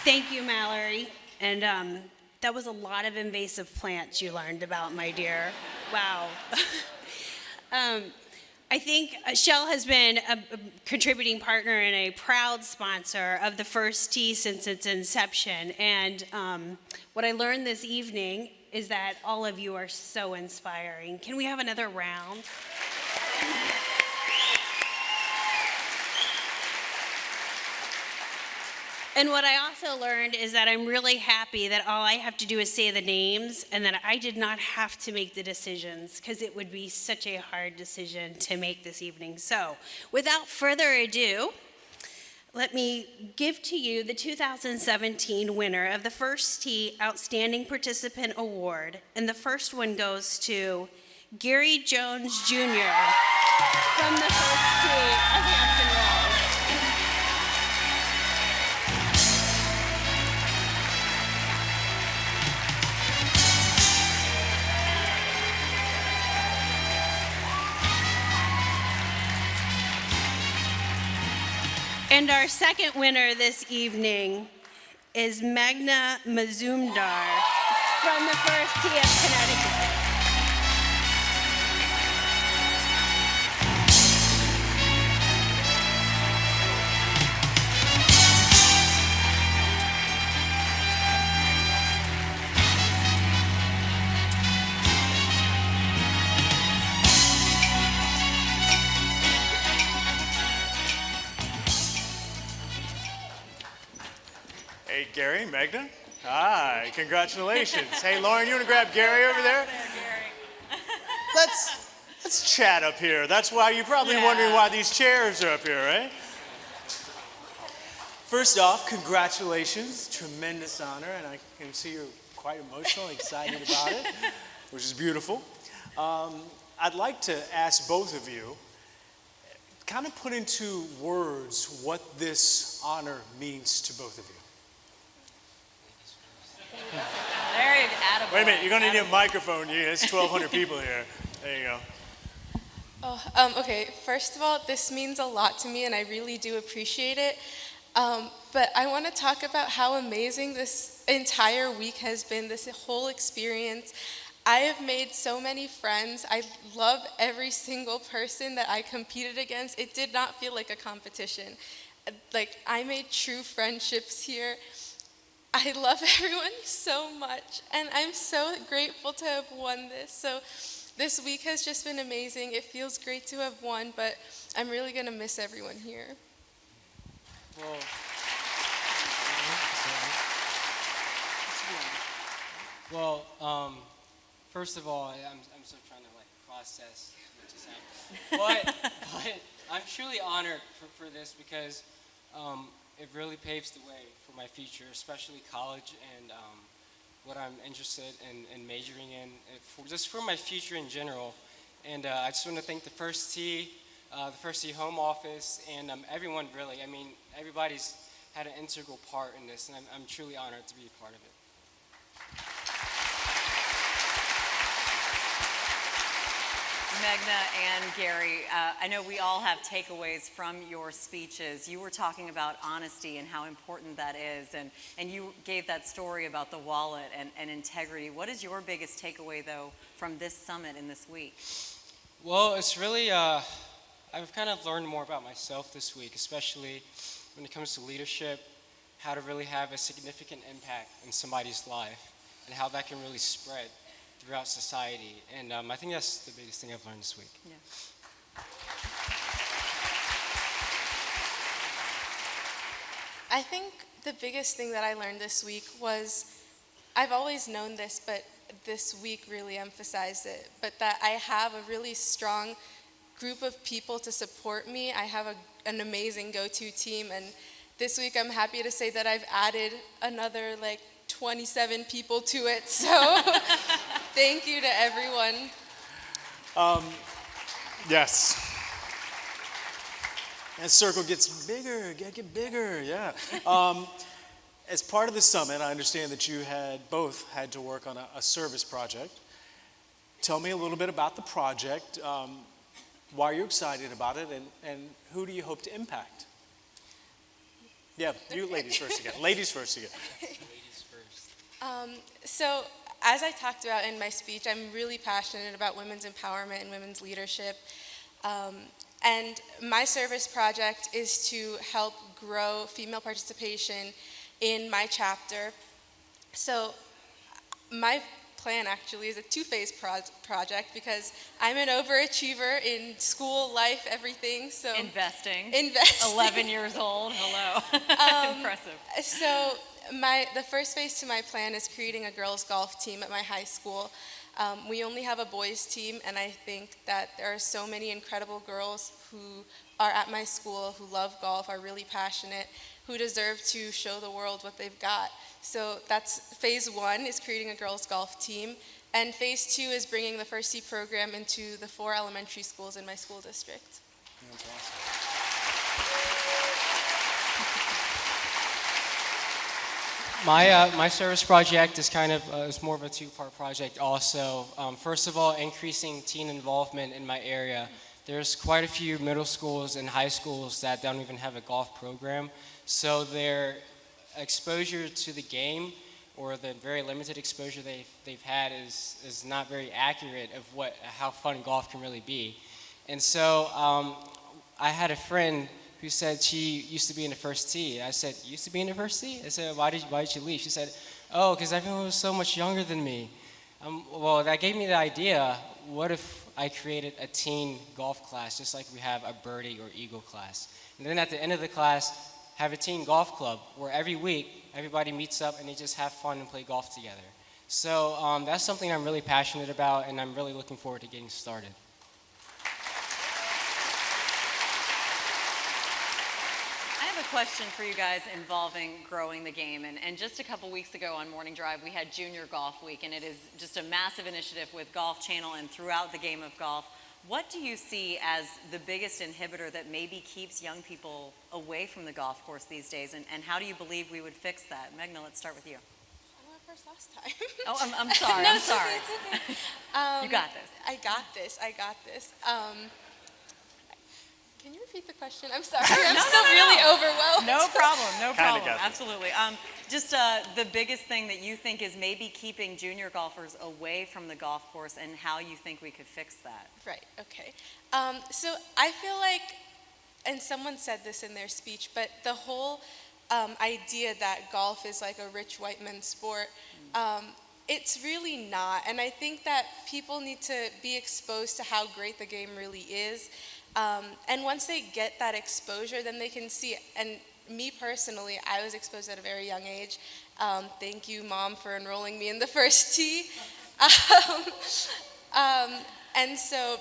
Thank you, Mallory. And that was a lot of invasive plants you learned about, my dear. Wow. um, I think Shell has been a contributing partner and a proud sponsor of the First Tee since its inception. And what I learned this evening is that all of you are so inspiring. Can we have another round? And what I also learned is that I'm really happy that all I have to do is say the names and that I did not have to make the decisions because it would be such a hard decision to make this evening. So without further ado, let me give to you the 2017 winner of the First Tee Outstanding Participant Award. And the first one goes to Gary Jones Jr. from the First Tee of Hampton Roads. And our second winner this evening is Magna Mazumdar from the First Tee of Connecticut. Hey, Gary, Magna. Hi, congratulations. Hey, Lauren, you want to grab Gary over there? Let's chat up here. That's why you're probably wondering why these chairs are up here, right? First off, congratulations. Tremendous honor, and I can see you're quite emotional, excited about it, which is beautiful. I'd like to ask both of you, kind of put into words what this honor means to both of you. There you go. Wait a minute, you're going to need a microphone. It's 1,200 people here. There you go. Okay, first of all, this means a lot to me, and I really do appreciate it. But I want to talk about how amazing this entire week has been, this whole experience. I have made so many friends. I love every single person that I competed against. It did not feel like a competition. Like, I made true friendships here. I love everyone so much, and I'm so grateful to have won this. So this week has just been amazing. It feels great to have won, but I'm really going to miss everyone here. Well, first of all, I'm still trying to process what just happened. But I'm truly honored for this because it really paves the way for my future, especially college and what I'm interested in majoring in, just for my future in general. And I just want to thank the First Tee home office, and everyone really. I mean, everybody's had an integral part in this, and I'm truly honored to be a part of it. Magna and Gary, I know we all have takeaways from your speeches. You were talking about honesty and how important that is, and you gave that story about the wallet and integrity. What is your biggest takeaway, though, from this summit in this week? Well, it's really, I've kind of learned more about myself this week, especially when it comes to leadership, how to really have a significant impact in somebody's life, and how that can really spread throughout society. And I think that's the biggest thing I've learned this week. Yeah. I think the biggest thing that I learned this week was, I've always known this, but this week really emphasized it, but that I have a really strong group of people to support me. I have an amazing go-to team, and this week I'm happy to say that I've added another 27 people to it, so thank you to everyone. Yes. That circle gets bigger, get bigger, yeah. As part of the summit, I understand that you both had to work on a service project. Tell me a little bit about the project, why you're excited about it, and who do you hope to impact? Yeah, you ladies first again. Ladies first again. Ladies first. So, as I talked about in my speech, I'm really passionate about women's empowerment and women's leadership. And my service project is to help grow female participation in my chapter. So, my plan actually is a two-phase project because I'm an overachiever in school, life, everything. So Investing. 11 years old. Hello. Impressive. So the first phase to my plan is creating a girls golf team at my high school. We only have a boys team, and I think that there are so many incredible girls who are at my school who love golf, are really passionate, who deserve to show the world what they've got. So that's phase one, is creating a girls golf team. And phase two is bringing the First Tee program into the 4 elementary schools in my school district. That's awesome. My service project is kind of is more of a two-part project also. First of all, increasing teen involvement in my area. There's quite a few middle schools and high schools that don't even have a golf program, so their exposure to the game, or the very limited exposure they've had, is not very accurate of how fun golf can really be. And so I had a friend who said she used to be in the First Tee. I said, "You used to be in the First Tee?" I said, why did you leave?" She said, "Oh, because everyone was so much younger than me." Well, that gave me the idea, what if I created a teen golf class, just like we have a birdie or eagle class. And then at the end of the class, have a teen golf club where every week everybody meets up and they just have fun and play golf together. So that's something I'm really passionate about, and I'm really looking forward to getting started. I have a question for you guys involving growing the game. And just a couple weeks ago on Morning Drive, we had Junior Golf Week, and it is just a massive initiative with Golf Channel and throughout the game of golf. What do you see as the biggest inhibitor that maybe keeps young people away from the golf course these days, and how do you believe we would fix that? Megna, let's start with you. I went first last time. Oh, I'm sorry. No, I'm it's sorry. okay, it's okay. You got this. I got this. Can you repeat the question? I'm sorry. I'm still really overwhelmed. No problem. got this. Absolutely. Just the biggest thing that you think is maybe keeping junior golfers away from the golf course, and how you think we could fix that. Right, okay. So I feel like, and someone said this in their speech, but the whole idea that golf is like a rich white man's sport, it's really not. And I think that people need to be exposed to how great the game really is. And once they get that exposure, then they can see it. And me personally, I was exposed at a very young age. Thank you, Mom, for enrolling me in the First Tee. And so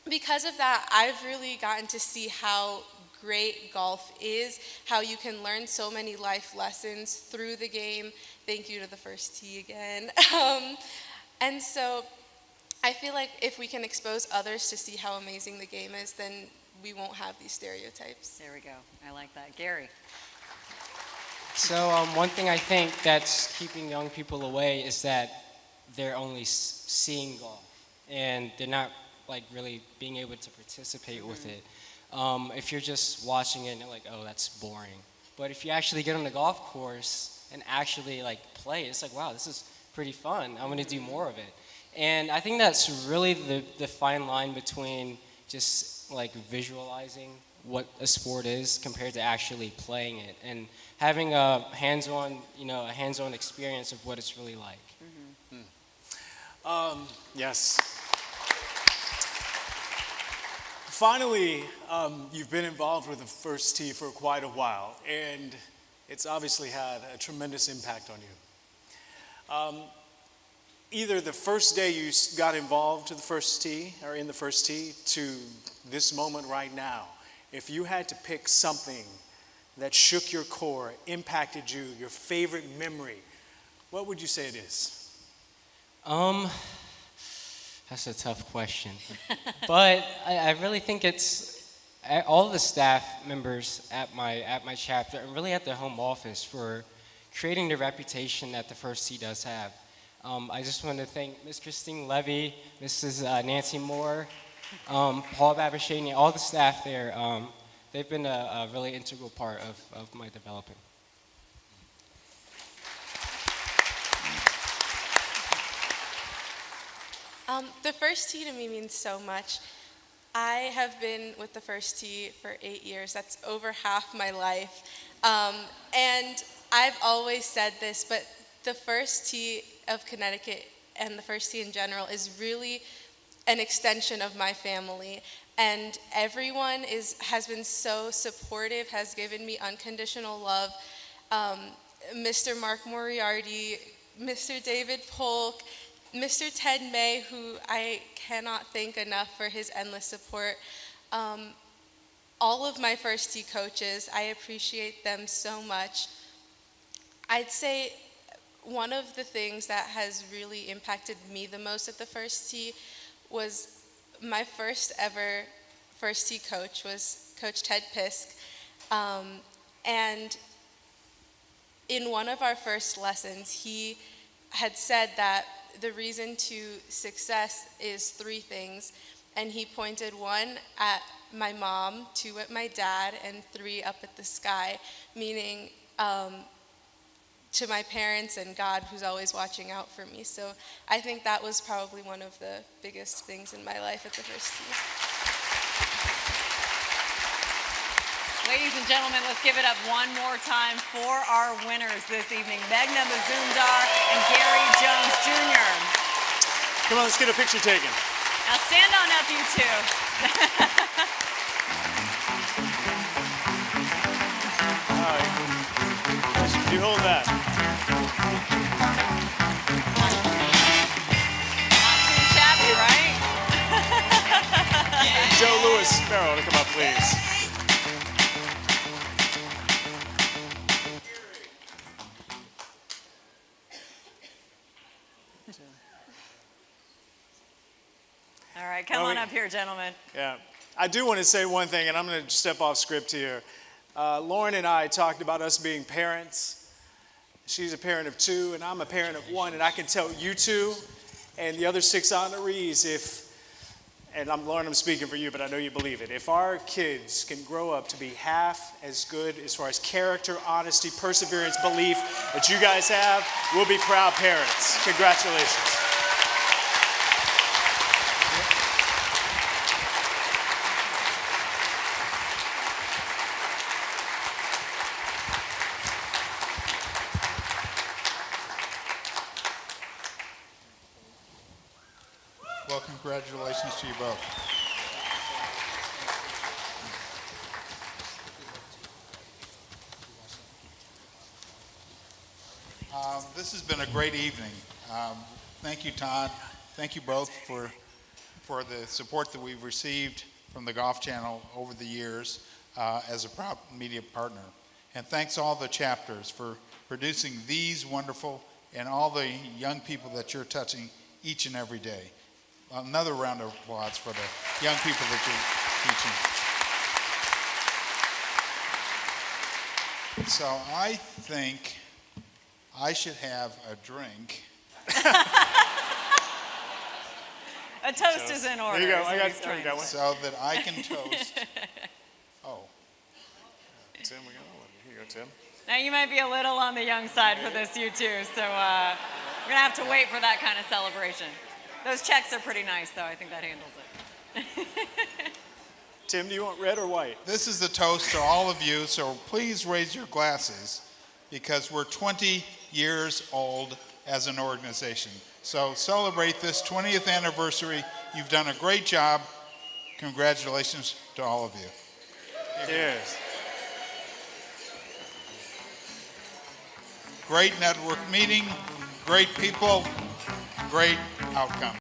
because of that, I've really gotten to see how great golf is, how you can learn so many life lessons through the game. Thank you to the First Tee again. And so I feel like if we can expose others to see how amazing the game is, then we won't have these stereotypes. There we go. I like that. Gary. So one thing I think that's keeping young people away is that they're only seeing golf, and they're not like really being able to participate with it. If you're just watching it and you're like, oh, that's boring. But if you actually get on the golf course and actually like play, it's like, wow, this is pretty fun. I'm gonna do more of it. And I think that's really the fine line between just like visualizing what a sport is compared to actually playing it, and having a hands-on experience of what it's really like. Yes. Finally, you've been involved with the First Tee for quite a while, and it's obviously had a tremendous impact on you. Either the first day you got involved to the First Tee, or in the First Tee, to this moment right now, if you had to pick something that shook your core, impacted you, your favorite memory, what would you say it is? That's a tough question. But I really think it's all the staff members at my chapter, and really at the home office, for creating the reputation that the First Tee does have. I just want to thank Ms. Christine Levy, Mrs. Nancy Moore, Paul Babashani, all the staff there. they've been a really integral part of my developing. The first tee to me means so much. I have been with the first tee for 8 years. That's over half my life. And I've always said this, but the first tee of Connecticut and the first tee in general is really an extension of my family. And everyone has been so supportive, has given me unconditional love. Mr. Mark Moriarty, Mr. David Polk, Mr. Ted May, who I cannot thank enough for his endless support. All of my first tee coaches, I appreciate them so much. I'd say one of the things that has really impacted me the most at the first tee was my first ever first tee coach was Coach Ted Pisk. And in one of our first lessons, he had said that the reason to success is 3 things. And he pointed 1 at my mom, 2 at my dad, and 3 up at the sky, meaning to my parents and God, who's always watching out for me. So I think that was probably one of the biggest things in my life at the first tee. Ladies and gentlemen, let's give it up one more time for our winners this evening, Meghna Mazumdar and Gary Jones Jr. Come on, let's get a picture taken. Now stand on up, you two. All right. You hold that. Not too shabby, right? Joe Louis Sparrow to come up, please. All right, come on up here, gentlemen. Yeah. I do want to say one thing, and I'm going to step off script here. Lauren and I talked about us being parents. She's a parent of 2, and I'm a parent of 1, and I can tell you 2 and the other 6 honorees Lauren, I'm speaking for you, but I know you believe it. If our kids can grow up to be half as good as far as character, honesty, perseverance, belief that you guys have, we'll be proud parents. Congratulations. Well, congratulations to you both. This has been a great evening. Thank you, Todd. Thank you both for the support that we've received from the Golf Channel over the years as a proud media partner. And thanks all the chapters for producing these wonderful and all the young people that you're touching each and every day. Another round of applause for the young people that you're teaching. So I think I should have a drink. A toast is in order. There you go. I so got one. So that I can toast. Oh. Tim, we got one. Here you go, Tim. Now you might be a little on the young side for this, you two, so we're gonna have to wait for that kind of celebration. Those checks are pretty nice, though. I think that handles it. Tim, do you want red or white? This is a toast to all of you, so please raise your glasses because we're 20 years old as an organization. So celebrate this 20th anniversary. You've done a great job. Congratulations to all of you. Cheers. Great network meeting, great people, great outcome.